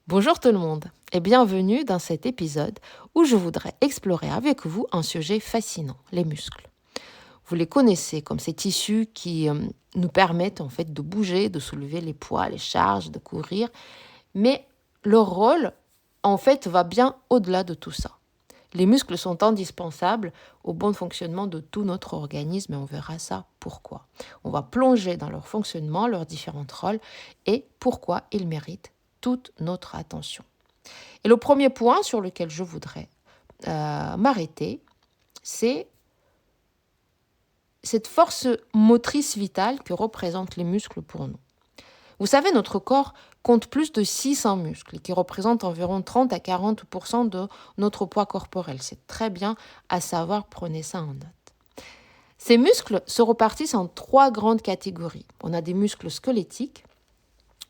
Bonjour tout le monde et bienvenue dans cet épisode où je voudrais explorer avec vous un sujet fascinant, les muscles. Vous les connaissez comme ces tissus qui nous permettent en fait de bouger, de soulever les poids, les charges, de courir, mais leur rôle en fait va bien au-delà de tout ça. Les muscles sont indispensables au bon fonctionnement de tout notre organisme et on verra ça pourquoi. On va plonger dans leur fonctionnement, leurs différents rôles et pourquoi ils méritent toute notre attention. Et le premier point sur lequel je voudrais m'arrêter, c'est cette force motrice vitale que représentent les muscles pour nous. Vous savez, notre corps compte plus de 600 muscles qui représentent environ 30 à 40% de notre poids corporel. C'est très bien à savoir, prenez ça en note. Ces muscles se repartissent en trois grandes catégories. On a des muscles squelettiques,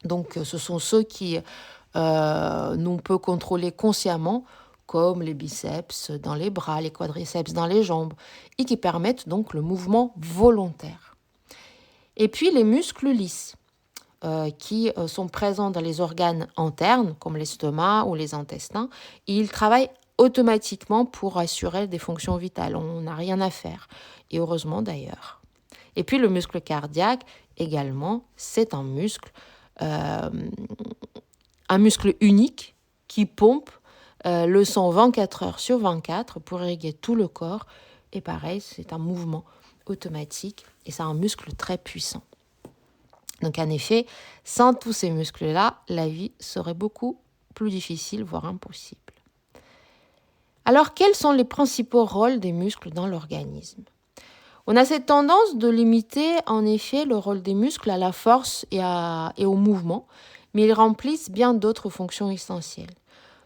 donc ce sont ceux qui nous peut contrôler consciemment, comme les biceps dans les bras, les quadriceps dans les jambes, et qui permettent donc le mouvement volontaire. Et puis les muscles lisses, qui sont présents dans les organes internes, comme l'estomac ou les intestins, et ils travaillent automatiquement pour assurer des fonctions vitales. On n'a rien à faire, et heureusement d'ailleurs. Et puis le muscle cardiaque, également, c'est euh, un muscle unique qui pompe le sang 24 heures sur 24 pour irriguer tout le corps. Et pareil, c'est un mouvement automatique et c'est un muscle très puissant. Donc en effet, sans tous ces muscles-là, la vie serait beaucoup plus difficile, voire impossible. Alors, quels sont les principaux rôles des muscles dans l'organisme ? On a cette tendance de limiter en effet le rôle des muscles à la force et au mouvement, mais ils remplissent bien d'autres fonctions essentielles.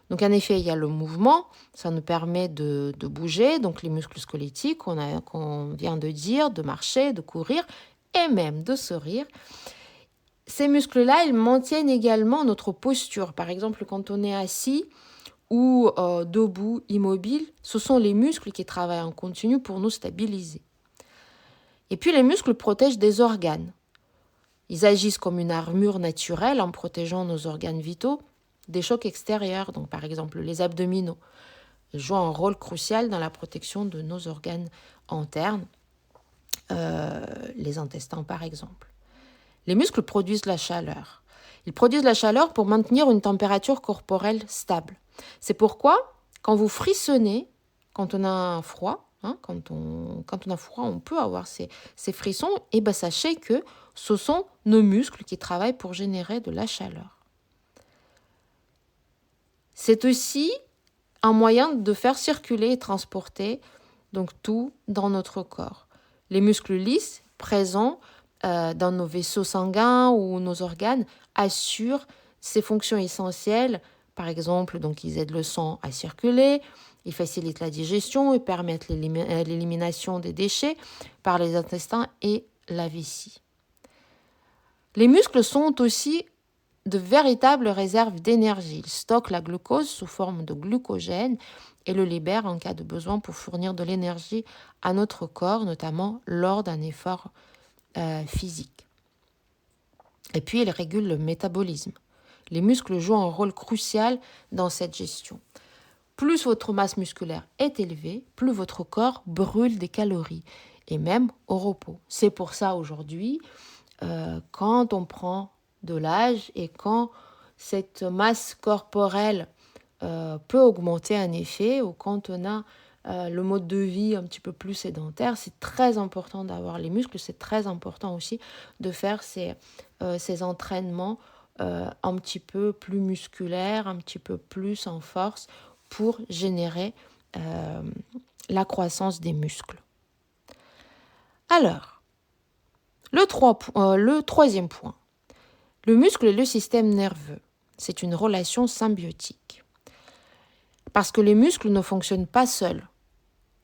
Donc en effet, il y a le mouvement, ça nous permet de bouger, donc les muscles squelettiques qu'on vient de dire, de marcher, de courir et même de sourire. Ces muscles-là, ils maintiennent également notre posture. Par exemple, quand on est assis ou debout, immobile, ce sont les muscles qui travaillent en continu pour nous stabiliser. Et puis les muscles protègent des organes. Ils agissent comme une armure naturelle en protégeant nos organes vitaux des chocs extérieurs, donc par exemple les abdominaux. Ils jouent un rôle crucial dans la protection de nos organes internes, les intestins par exemple. Les muscles produisent la chaleur. Ils produisent la chaleur pour maintenir une température corporelle stable. C'est pourquoi, quand vous frissonnez, quand on a froid, quand on a froid, on peut avoir ces frissons, et sachez que ce sont nos muscles qui travaillent pour générer de la chaleur. C'est aussi un moyen de faire circuler et transporter donc tout dans notre corps. Les muscles lisses présents dans nos vaisseaux sanguins ou nos organes assurent ces fonctions essentielles. Par exemple, donc, ils aident le sang à circuler, ils facilitent la digestion et permettent l'élimination des déchets par les intestins et la vessie. Les muscles sont aussi de véritables réserves d'énergie. Ils stockent la glucose sous forme de glucogène et le libèrent en cas de besoin pour fournir de l'énergie à notre corps, notamment lors d'un effort physique. Et puis, ils régulent le métabolisme. Les muscles jouent un rôle crucial dans cette gestion. Plus votre masse musculaire est élevée, plus votre corps brûle des calories, et même au repos. C'est pour ça aujourd'hui, quand on prend de l'âge et quand cette masse corporelle peut augmenter en effet, ou quand on a le mode de vie un petit peu plus sédentaire, c'est très important d'avoir les muscles, c'est très important aussi de faire ces entraînements un petit peu plus musculaires, un petit peu plus en force pour générer la croissance des muscles. Alors, le troisième point, le muscle et le système nerveux, c'est une relation symbiotique. Parce que les muscles ne fonctionnent pas seuls.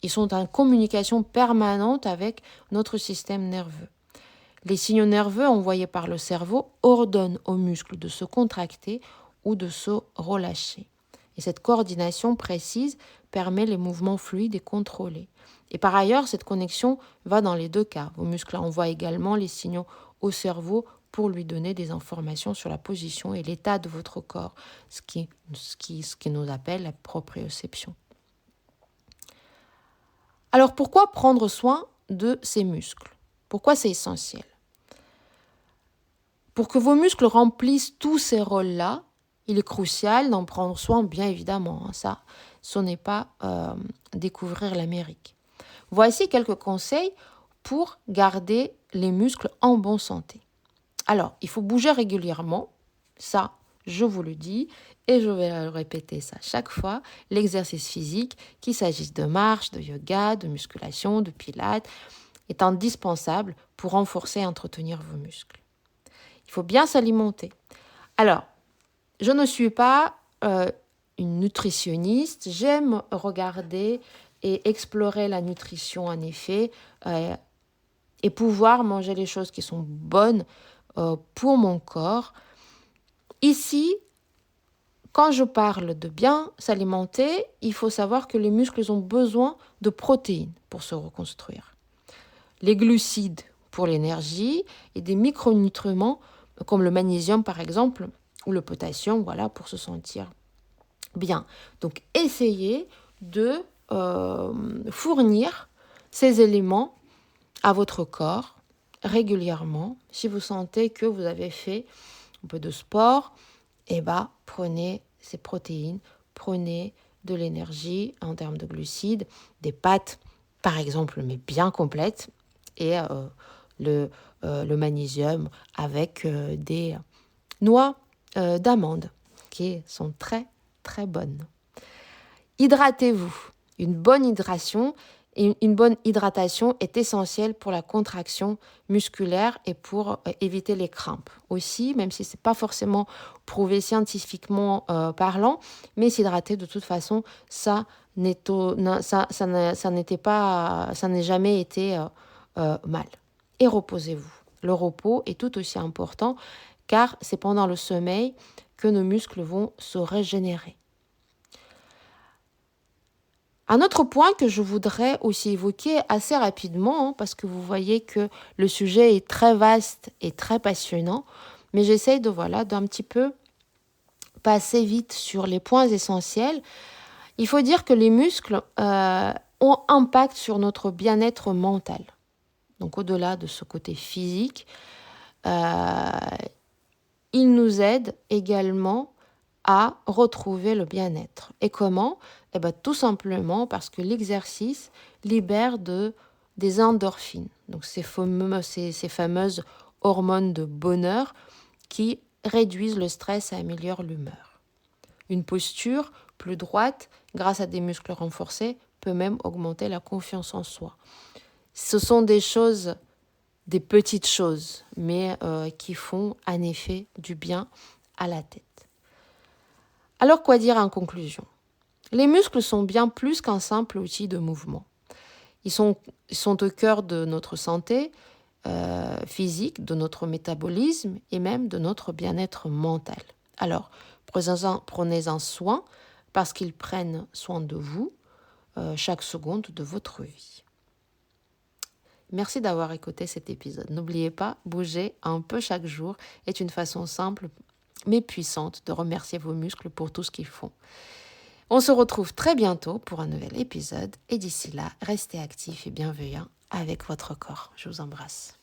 Ils sont en communication permanente avec notre système nerveux. Les signaux nerveux envoyés par le cerveau ordonnent aux muscles de se contracter ou de se relâcher. Et cette coordination précise permet les mouvements fluides et contrôlés. Et par ailleurs, cette connexion va dans les deux cas. Vos muscles envoient également les signaux au cerveau pour lui donner des informations sur la position et l'état de votre corps, ce qui nous appelle la proprioception. Alors pourquoi prendre soin de ces muscles? Pourquoi c'est essentiel? Pour que vos muscles remplissent tous ces rôles-là, il est crucial d'en prendre soin, bien évidemment. Ça, ce n'est pas découvrir l'Amérique. Voici quelques conseils pour garder les muscles en bonne santé. Alors, il faut bouger régulièrement. Ça, je vous le dis, et je vais le répéter ça chaque fois. L'exercice physique, qu'il s'agisse de marche, de yoga, de musculation, de pilates, est indispensable pour renforcer et entretenir vos muscles. Il faut bien s'alimenter. Alors, je ne suis pas une nutritionniste. J'aime regarder et explorer la nutrition, en effet, et pouvoir manger les choses qui sont bonnes pour mon corps. Ici, quand je parle de bien s'alimenter, il faut savoir que les muscles ont besoin de protéines pour se reconstruire. Les glucides pour l'énergie et des micronutriments comme le magnésium par exemple ou le potassium, voilà, pour se sentir bien. Donc essayez de fournir ces éléments à votre corps régulièrement. Si vous sentez que vous avez fait un peu de sport, prenez ces protéines, prenez de l'énergie en termes de glucides, des pâtes par exemple, mais bien complètes, et le magnésium avec des noix d'amandes qui sont très très bonnes. Hydratez-vous. Une bonne hydratation est essentielle pour la contraction musculaire et pour éviter les crampes. Aussi, même si ce n'est pas forcément prouvé scientifiquement parlant, mais s'hydrater de toute façon, ça n'est jamais été mal. Et reposez-vous. Le repos est tout aussi important car c'est pendant le sommeil que nos muscles vont se régénérer. Un autre point que je voudrais aussi évoquer assez rapidement, parce que vous voyez que le sujet est très vaste et très passionnant, mais j'essaye d'un petit peu passer vite sur les points essentiels. Il faut dire que les muscles ont un impact sur notre bien-être mental. Donc au-delà de ce côté physique, ils nous aident également à retrouver le bien-être. Et comment ? Tout simplement parce que l'exercice libère des endorphines, donc ces fameuses hormones de bonheur qui réduisent le stress et améliorent l'humeur. Une posture plus droite, grâce à des muscles renforcés, peut même augmenter la confiance en soi. Ce sont des petites choses, mais qui font en effet du bien à la tête. Alors, quoi dire en conclusion ? Les muscles sont bien plus qu'un simple outil de mouvement. Ils sont au cœur de notre santé physique, de notre métabolisme et même de notre bien-être mental. Alors, prenez-en soin parce qu'ils prennent soin de vous chaque seconde de votre vie. Merci d'avoir écouté cet épisode. N'oubliez pas, bouger un peu chaque jour est une façon simple mais puissante de remercier vos muscles pour tout ce qu'ils font. On se retrouve très bientôt pour un nouvel épisode et d'ici là, restez actifs et bienveillants avec votre corps. Je vous embrasse.